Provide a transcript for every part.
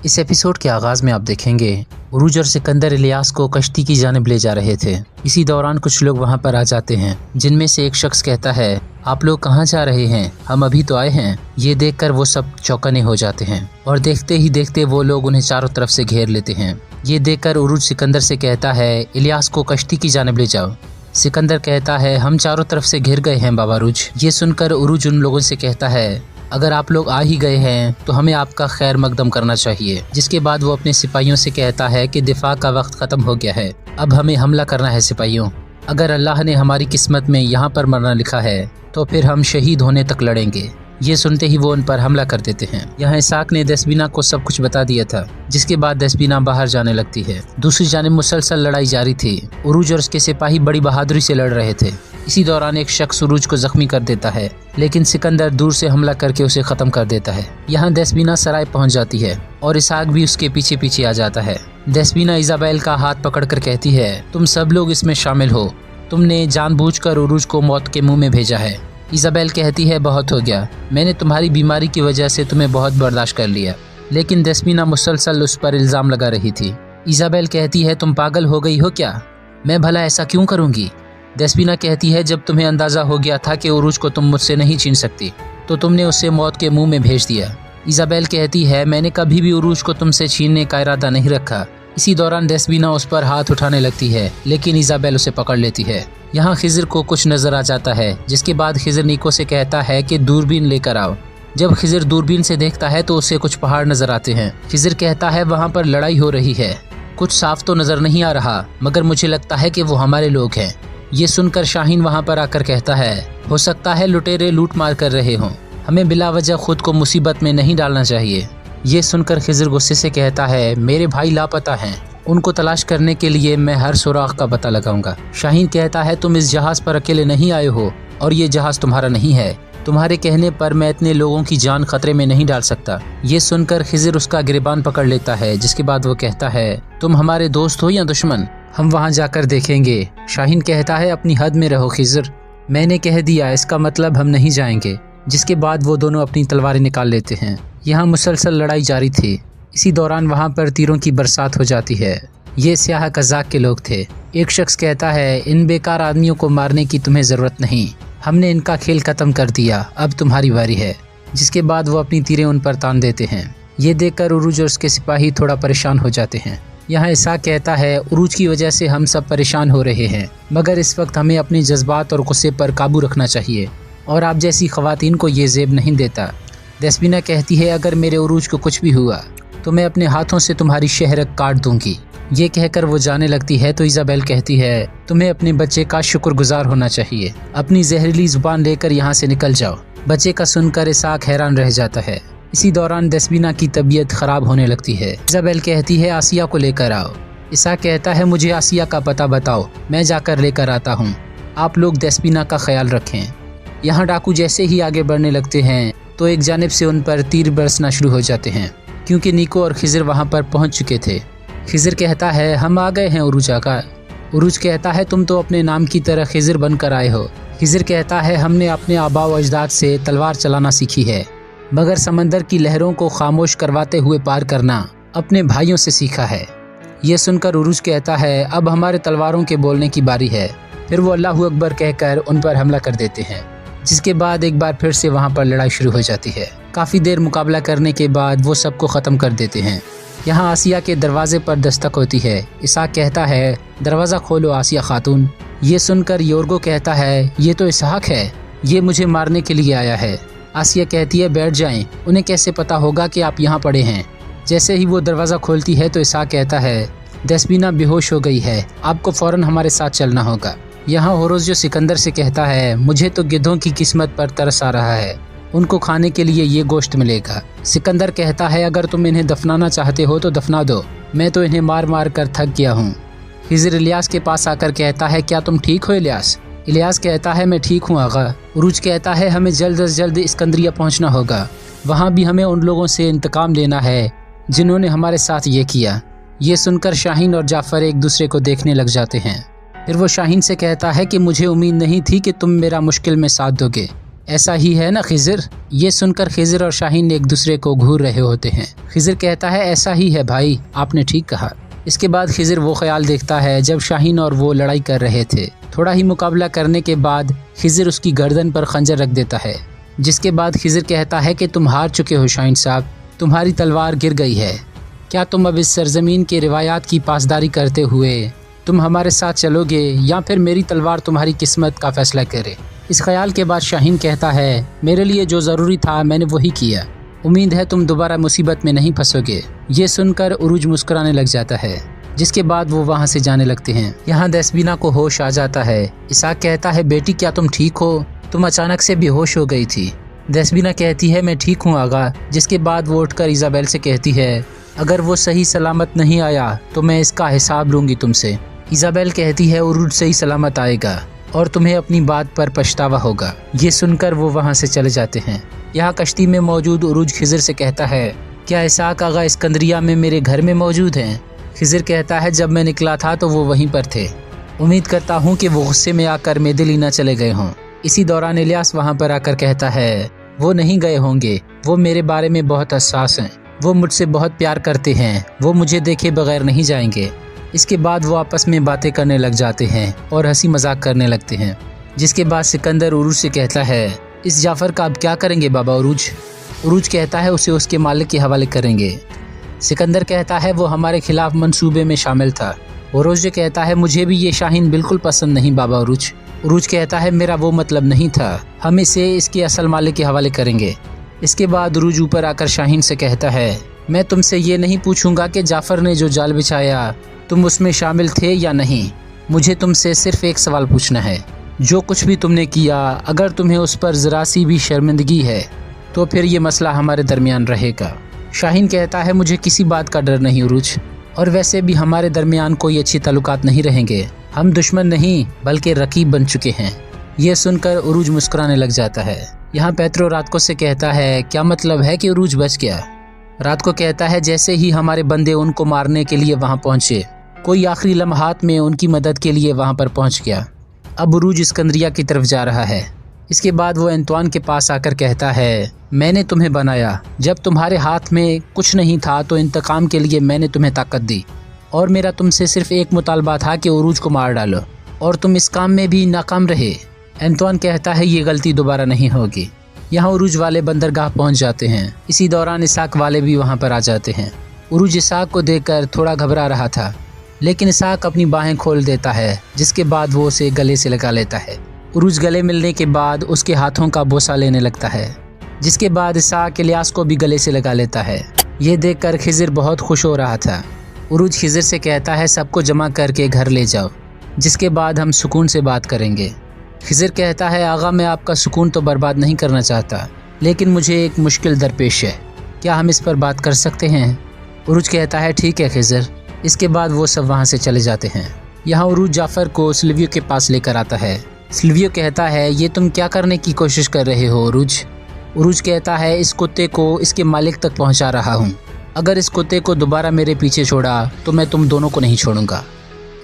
इस एपिसोड के आगाज में आप देखेंगे उरूज और सिकंदर इलियास को कश्ती की जानिब ले जा रहे थे। इसी दौरान कुछ लोग वहां पर आ जाते हैं, जिनमें से एक शख्स कहता है, आप लोग कहां जा रहे हैं? हम अभी तो आए हैं। ये देखकर वो सब चौकन्ने हो जाते हैं और देखते ही देखते वो लोग उन्हें चारों तरफ से घेर लेते हैं। ये देखकर उरूज सिकंदर से कहता है, इलियास को कश्ती की जानिब ले जाओ। सिकंदर कहता है, हम चारों तरफ से घिर गए हैं बाबा उरूज। ये सुनकर उरूज उन लोगों से कहता है, अगर आप लोग आ ही गए हैं तो हमें आपका खैर मकदम करना चाहिए। जिसके बाद वो अपने सिपाहियों से कहता है कि दिफा का वक्त खत्म हो गया है, अब हमें हमला करना है सिपाहियों। अगर अल्लाह ने हमारी किस्मत में यहाँ पर मरना लिखा है तो फिर हम शहीद होने तक लड़ेंगे। ये सुनते ही वो उन पर हमला कर देते हैं। यहाँ इसाक ने दसबीना को सब कुछ बता दिया था, जिसके बाद दसबीना बाहर जाने लगती है। दूसरी जानिब मुसलसल लड़ाई जारी थी। उरूज और उसके सिपाही बड़ी बहादुरी से लड़ रहे थे। इसी दौरान एक शख्स उरूज को जख्मी कर देता है, लेकिन सिकंदर दूर से हमला करके उसे खत्म कर देता है। यहाँ दसबीना सराय पहुँच जाती है और इसाक भी उसके पीछे पीछे आ जाता है। दसबीना इजाबेल का हाथ पकड़कर कहती है, तुम सब लोग इसमें शामिल हो। तुमने जानबूझकर उरूज को मौत के मुंह में भेजा है। इजाबेल कहती है, बहुत हो गया, मैंने तुम्हारी बीमारी की वजह से तुम्हें बहुत बर्दाश्त कर लिया। लेकिन दसबीना मुसलसल उस पर इल्जाम लगा रही थी। इजाबेल कहती है, तुम पागल हो गई हो क्या? मैं भला ऐसा क्यों करूंगी? दसबीना कहती है, जब तुम्हें अंदाजा हो गया था कि उरूज को तुम मुझसे नहीं छीन सकती तो तुमने उसे मौत के मुंह में भेज दिया। इजाबेल कहती है, मैंने कभी भी उरूज को तुमसे छीनने का इरादा नहीं रखा। इसी दौरान दसबीना उस पर हाथ उठाने लगती है, लेकिन इजाबेल उसे पकड़ लेती है। यहाँ खिजर को कुछ नजर आ जाता है, जिसके बाद खिजर नीको से कहता है कि दूरबीन लेकर आओ। जब खिजर दूरबीन से देखता है तो उसे कुछ पहाड़ नजर आते हैं। खिजर कहता है, वहाँ पर लड़ाई हो रही है। कुछ साफ तो नजर नहीं आ रहा, मगर मुझे लगता है कि वो हमारे लोग हैं। ये सुनकर शाहीन वहाँ पर आकर कहता है, हो सकता है लुटेरे लूट मार कर रहे हों। हमें बिला वजह खुद को मुसीबत में नहीं डालना चाहिए। ये सुनकर खिजर गुस्से से कहता है, मेरे भाई लापता हैं, उनको तलाश करने के लिए मैं हर सुराख का पता लगाऊंगा। शाहीन कहता है, तुम इस जहाज पर अकेले नहीं आए हो और ये जहाज तुम्हारा नहीं है। तुम्हारे कहने पर मैं इतने लोगों की जान खतरे में नहीं डाल सकता। ये सुनकर खिजर उसका गिरबान पकड़ लेता है, जिसके बाद वो कहता है, तुम हमारे दोस्त हो या दुश्मन? हम वहाँ जाकर देखेंगे। शाहीन कहता है, अपनी हद में रहो खिजर, मैंने कह दिया, इसका मतलब हम नहीं जाएंगे। जिसके बाद वो दोनों अपनी तलवारें निकाल लेते हैं। यहाँ मुसलसल लड़ाई जारी थी। इसी दौरान वहाँ पर तीरों की बरसात हो जाती है। ये स्याह कज़ाक के लोग थे। एक शख्स कहता है, इन बेकार आदमियों को मारने की तुम्हें ज़रूरत नहीं, हमने इनका खेल ख़त्म कर दिया, अब तुम्हारी बारी है। जिसके बाद वो अपनी तीरें उन पर तान देते हैं। ये देखकर उरूज और उसके सिपाही थोड़ा परेशान हो जाते हैं। यहाँ इसाक कहता है, उरूज की वजह से हम सब परेशान हो रहे हैं, मगर इस वक्त हमें अपने जज्बात और गुस्से पर काबू रखना चाहिए और आप जैसी ख़वातीन को ये ज़ेब नहीं देता। दसबीना कहती है, अगर मेरे उरूज को कुछ भी हुआ तो मैं अपने हाथों से तुम्हारी शहरक काट दूंगी। ये कहकर वो जाने लगती है तो इजाबेल कहती है, तुम्हें अपने बच्चे का शुक्रगुजार होना चाहिए। अपनी जहरीली जुबान लेकर यहाँ से निकल जाओ। बच्चे का सुनकर इसाक हैरान रह जाता है। इसी दौरान दसबीना की तबीयत खराब होने लगती है। इजाबेल कहती है, आसिया को लेकर आओ। इसाक कहता है, मुझे आसिया का पता बताओ, मैं जाकर लेकर आता हूँ। आप लोग दसबीना का ख्याल रखें। यहाँ डाकू जैसे ही आगे बढ़ने लगते हैं तो एक जानिब से उन पर तीर बरसना शुरू हो जाते हैं, क्योंकि नीको और खिजर वहाँ पर पहुँच चुके थे। खिजर कहता है, हम आ गए हैं उरूज आका। उरूज कहता है, तुम तो अपने नाम की तरह खिजर बनकर आए हो। खिजर कहता है, हमने अपने आबा व अजदाद से तलवार चलाना सीखी है, मगर समंदर की लहरों को खामोश करवाते हुए पार करना अपने भाइयों से सीखा है। ये सुनकर उरूज कहता है, अब हमारे तलवारों के बोलने की बारी है। फिर वो अल्लाहु अकबर कहकर उन पर हमला कर देते हैं। जिसके बाद एक बार फिर से वहाँ पर लड़ाई शुरू हो जाती है। काफ़ी देर मुकाबला करने के बाद वो सबको ख़त्म कर देते हैं। यहाँ आसिया के दरवाजे पर दस्तक होती है। इसाक कहता है, दरवाज़ा खोलो आसिया खातून। ये सुनकर योर्गो कहता है, ये तो इसहाक है, ये मुझे मारने के लिए आया है। आसिया कहती है, बैठ जाएं, उन्हें कैसे पता होगा कि आप यहाँ पड़े हैं। जैसे ही वो दरवाज़ा खोलती है तो इसाक कहता है, दसबीना बेहोश हो गई है, आपको फ़ौरन हमारे साथ चलना होगा। यहाँ होरोज जो सिकंदर से कहता है, मुझे तो गिद्धों की किस्मत पर तरस आ रहा है, उनको खाने के लिए ये गोश्त मिलेगा। सिकंदर कहता है, अगर तुम इन्हें दफनाना चाहते हो तो दफना दो, मैं तो इन्हें मार मार कर थक गया हूँ। खिजर इलियास के पास आकर कहता है, क्या तुम ठीक हो इलियास? इलियास कहता है, मैं ठीक हूँ आगा। उरूज कहता है, हमें जल्द अज जल्द इस्कंदरिया पहुँचना होगा, वहाँ भी हमें उन लोगों से इंतकाम लेना है जिन्होंने हमारे साथ ये किया। ये सुनकर शाहीन और जाफ़र एक दूसरे को देखने लग जाते हैं। फिर वो शाहीन से कहता है कि मुझे उम्मीद नहीं थी कि तुम मेरा मुश्किल में साथ दोगे। ऐसा ही है ना खिज़र? ये सुनकर खिज़र और शाहीन एक दूसरे को घूर रहे होते हैं। खिज़र कहता है ऐसा ही है भाई, आपने ठीक कहा। इसके बाद खिज़र वो ख्याल देखता है जब शाहीन और वो लड़ाई कर रहे थे। थोड़ा ही मुकाबला करने के बाद खिज़र उसकी गर्दन पर खंजर रख देता है, जिसके बाद खिज़र कहता है कि तुम हार चुके हो शाहीन साहब, तुम्हारी तलवार गिर गई है। क्या तुम अब इस सरजमीन के रिवायात की पासदारी करते हुए तुम हमारे साथ चलोगे या फिर मेरी तलवार तुम्हारी किस्मत का फैसला करे? इस ख्याल के बाद शाहीन कहता है मेरे लिए जो ज़रूरी था मैंने वही किया, उम्मीद है तुम दोबारा मुसीबत में नहीं फंसोगे। ये सुनकर उरूज मुस्कुराने लग जाता है, जिसके बाद वो वहाँ से जाने लगते हैं। यहाँ दसबीना को होश आ जाता है। इसाक कहता है बेटी क्या तुम ठीक हो? तुम अचानक से बेहोश हो गई थी। दसबीना कहती है मैं ठीक हूँ आगा। जिसके बाद वो उठकर इज़ाबेल से कहती है अगर वो सही सलामत नहीं आया तो मैं इसका हिसाब लूँगी तुमसे। इज़ाबेल कहती है उरूज सही सलामत आएगा और तुम्हें अपनी बात पर पछतावा होगा। ये सुनकर वो वहाँ से चले जाते हैं। यहाँ कश्ती में मौजूद उरूज खिज़र से कहता है क्या इसाक आगा इस्कंदरिया में मेरे घर में मौजूद हैं? खिज़र कहता है जब मैं निकला था तो वो वहीं पर थे, उम्मीद करता हूँ कि वो गुस्से में आकर मेदेलीना चले गए हों। इसी दौरान इलियास वहाँ पर आकर कहता है वो नहीं गए होंगे, वो मेरे बारे में बहुत हसास हैं, वो मुझसे बहुत प्यार करते हैं, वो मुझे देखे बगैर नहीं जाएंगे। इसके बाद वो आपस में बातें करने लग जाते हैं और हंसी मजाक करने लगते हैं। जिसके बाद सिकंदर उरूज से कहता है इस जाफ़र का अब क्या करेंगे बाबा उरूज? उरूज कहता है उसे उसके मालिक के हवाले करेंगे। सिकंदर कहता है वो हमारे खिलाफ मंसूबे में शामिल था। उरूज कहता है मुझे भी ये शाहीन बिल्कुल पसंद नहीं बाबा उरूज। उरूज कहता है मेरा वो मतलब नहीं था, हम इसे इसके असल मालिक के हवाले करेंगे। इसके बाद उरूज ऊपर आकर शाहीन से कहता है मैं तुमसे ये नहीं पूछूंगा कि जाफ़र ने जो जाल बिछाया तुम उसमें शामिल थे या नहीं, मुझे तुमसे सिर्फ एक सवाल पूछना है, जो कुछ भी तुमने किया अगर तुम्हें उस पर ज़रा सी भी शर्मिंदगी है तो फिर ये मसला हमारे दरमियान रहेगा। शाहीन कहता है मुझे किसी बात का डर नहीं उरूज, और वैसे भी हमारे दरमियान कोई अच्छी ताल्लुकात नहीं रहेंगे, हम दुश्मन नहीं बल्कि रकीब बन चुके हैं। ये सुनकर उरूज मुस्कुराने लग जाता है। यहाँ पेत्रो रातको से कहता है क्या मतलब है कि उरूज बच गया? रातको कहता है जैसे ही हमारे बंदे उनको मारने के लिए वहाँ पहुँचे, कोई आखिरी लम्हात में उनकी मदद के लिए वहाँ पर पहुँच गया। अब उरूज इस्कंदरिया की तरफ जा रहा है। इसके बाद वो एंतवान के पास आकर कहता है मैंने तुम्हें बनाया, जब तुम्हारे हाथ में कुछ नहीं था तो इंतकाम के लिए मैंने तुम्हें ताकत दी, और मेरा तुमसे सिर्फ एक मुतालबा था कि उरूज को मार डालो, और तुम इस काम में भी नाकाम रहे। एंतवान कहता है ये गलती दोबारा नहीं होगी। यहाँ उरूज वाले बंदरगाह पहुँच जाते हैं। इसी दौरान इसाक वाले भी वहाँ पर आ जाते हैं। उरूज इसाक को देखकर थोड़ा घबरा रहा था, लेकिन इसाक अपनी बाहें खोल देता है, जिसके बाद वो उसे गले से लगा लेता है। उरूज गले मिलने के बाद उसके हाथों का बोसा लेने लगता है, जिसके बाद इसाक इलियास को भी गले से लगा लेता है। ये देखकर खिज़र बहुत खुश हो रहा था। उरूज खिज़र से कहता है सबको जमा करके घर ले जाओ, जिसके बाद हम सुकून से बात करेंगे। खिज़र कहता है आगा मैं आपका सुकून तो बर्बाद नहीं करना चाहता, लेकिन मुझे एक मुश्किल दरपेश है, क्या हम इस पर बात कर सकते हैं? उरूज कहता है ठीक है खिज़र। इसके बाद वो सब वहाँ से चले जाते हैं। यहाँ उरूज जाफ़र को सिल्वियो के पास लेकर आता है। सिल्वियो कहता है ये तुम क्या करने की कोशिश कर रहे हो उरूज? उरूज कहता है इस कुत्ते को इसके मालिक तक पहुँचा रहा हूँ, अगर इस कुत्ते को दोबारा मेरे पीछे छोड़ा तो मैं तुम दोनों को नहीं छोड़ूंगा।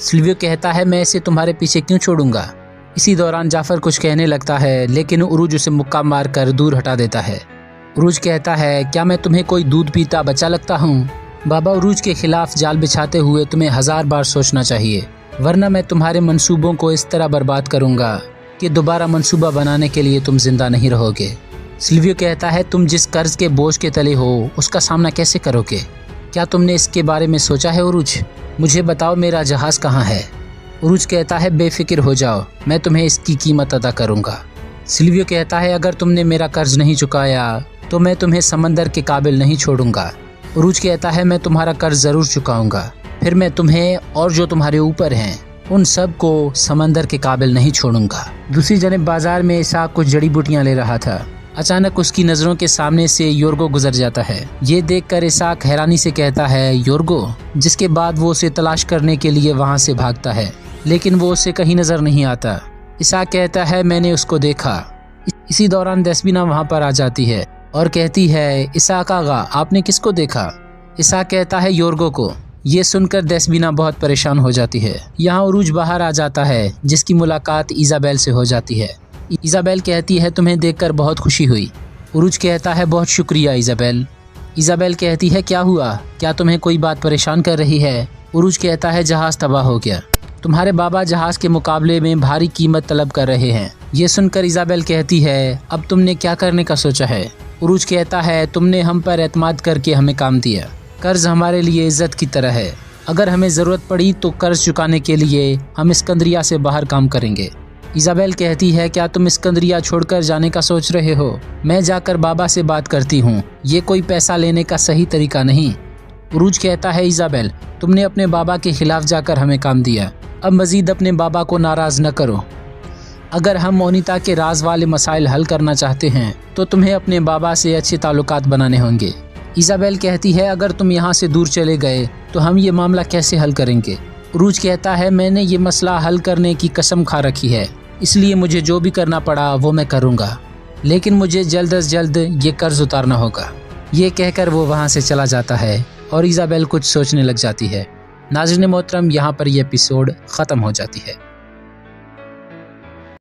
सिल्वियो कहता है मैं इसे तुम्हारे पीछे क्यों छोड़ूंगा? इसी दौरान जाफ़र कुछ कहने लगता है, लेकिन उरूज उसे मुक्का मार कर दूर हटा देता है। उरूज कहता है क्या मैं तुम्हें कोई दूध पीता बच्चा लगता हूँ? बाबा उरूज के खिलाफ जाल बिछाते हुए तुम्हें 1000 बार सोचना चाहिए, वरना मैं तुम्हारे मंसूबों को इस तरह बर्बाद करूंगा कि दोबारा मंसूबा बनाने के लिए तुम जिंदा नहीं रहोगे। सिल्वियो कहता है तुम जिस कर्ज के बोझ के तले हो उसका सामना कैसे करोगे? क्या तुमने इसके बारे में सोचा है उरूज? मुझे बताओ मेरा जहाज कहाँ है? उरूज कहता है बेफिक्र हो जाओ, मैं तुम्हें इसकी कीमत अदा करूंगा। सिल्वियो कहता है अगर तुमने मेरा कर्ज नहीं चुकाया तो मैं तुम्हें समंदर के काबिल नहीं छोड़ूंगा। उरूज कहता है मैं तुम्हारा कर्ज ज़रूर चुकाऊंगा, फिर मैं तुम्हें और जो तुम्हारे ऊपर हैं उन सब को समंदर के काबिल नहीं छोड़ूंगा। दूसरी जनिब बाजार में इसाक कुछ जड़ी बूटियां ले रहा था। अचानक उसकी नज़रों के सामने से योर्गो गुजर जाता है। ये देखकर इसाक हैरानी से कहता है योर्गो, जिसके बाद वो उसे तलाश करने के लिए वहाँ से भागता है, लेकिन वो उसे कहीं नज़र नहीं आता। इसाक कहता है मैंने उसको देखा। इसी दौरान दसबीना वहाँ पर आ जाती है और कहती है इसाक आगा आपने किसको देखा? इसाक कहता है योर्गो को। ये सुनकर दसबीना बहुत परेशान हो जाती है। यहाँ उरूज बाहर आ जाता है, जिसकी मुलाकात इज़ाबेल से हो जाती है। इजाबेल कहती है तुम्हें देखकर बहुत खुशी हुई। उरूज कहता है बहुत शुक्रिया इजाबेल। इजाबेल कहती है क्या हुआ, क्या तुम्हें कोई बात परेशान कर रही है। उरूज कहता है जहाज तबाह हो गया, तुम्हारे बाबा जहाज के मुकाबले में भारी कीमत तलब कर रहे हैं। ये सुनकर इजाबेल कहती है अब तुमने क्या करने का सोचा है। उरूज कहता है तुमने हम पर एतमाद करके हमें काम दिया, कर्ज हमारे लिए इज्जत की तरह है, अगर हमें ज़रूरत पड़ी तो कर्ज चुकाने के लिए हम इस्कंदरिया से बाहर काम करेंगे। इजाबेल कहती है क्या तुम इस्कंदरिया छोड़कर जाने का सोच रहे हो। मैं जाकर बाबा से बात करती हूँ, ये कोई पैसा लेने का सही तरीका नहीं। उरूज कहता है इजाबेल तुमने अपने बाबा के खिलाफ जाकर हमें काम दिया, अब मजीद अपने बाबा को नाराज़ न करो। अगर हम मोनिता के राज वाले मसाइल हल करना चाहते हैं तो तुम्हें अपने बाबा से अच्छे ताल्लुकात बनाने होंगे। इजाबेल कहती है अगर तुम यहाँ से दूर चले गए तो हम ये मामला कैसे हल करेंगे। उरूज कहता है मैंने ये मसला हल करने की कसम खा रखी है, इसलिए मुझे जो भी करना पड़ा वो मैं करूँगा, लेकिन मुझे जल्द से जल्द ये कर्ज उतारना होगा। ये कहकर वो वहाँ से चला जाता है और इजाबेल कुछ सोचने लग जाती है। नाज़रीन मोहतरम, यहाँ पर ये एपिसोड ख़त्म हो जाती है।